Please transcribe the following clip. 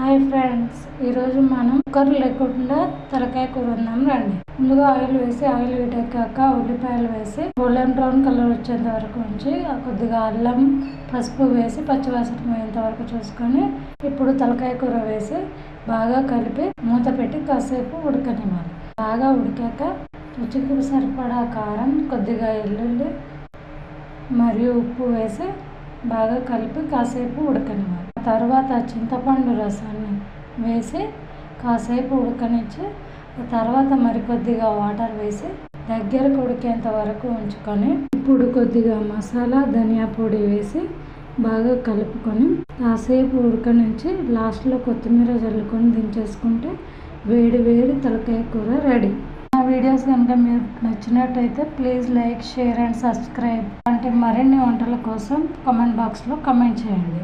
Hi friends, ఈరోజు మనం cooker లేకుండా తలకాయ కూర ఉందాం రండి. ముందుగా ఆయిల్ వేసి ఆయిల్ వేడెక్కాక ఉల్లిపాయలు వేసి గోల్డెన్ బ్రౌన్ కలర్ వచ్చేంత వరకు ఉంచి కొద్దిగా అల్లం పసుపు వేసి పచ్చివాసన పోయేంత వరకు చూసుకొని ఇప్పుడు తలకాయ కూర వేసి బాగా కలిపి మూత పెట్టి కాసేపు ఉడకనివ్వాలి. బాగా ఉడికాక రుచికి సరిపడా కారం, కొద్దిగా ఎల్లుల్లి మరియు ఉప్పు వేసి బాగా కలిపి కాసేపు ఉడకనివ్వాలి. తర్వాత చింతపండు రసాన్ని వేసి కాసేపు ఉడకనిచ్చి తర్వాత మరికొద్దిగా వాటర్ వేసి దగ్గరకు ఉడికేంత వరకు ఉంచుకొని ఇప్పుడు కొద్దిగా మసాలా ధనియా పొడి వేసి బాగా కలుపుకొని కాసేపు ఉడకనించి లాస్ట్లో కొత్తిమీర చల్లుకొని దించేసుకుంటే వేడి వేడి తలకాయ కూర రెడీ. నా వీడియోస్ కనుక మీకు నచ్చినట్టయితే please like, share and subscribe. అంటే మరిన్ని వంటల కోసం కామెంట్ బాక్స్లో కామెంట్ చేయండి.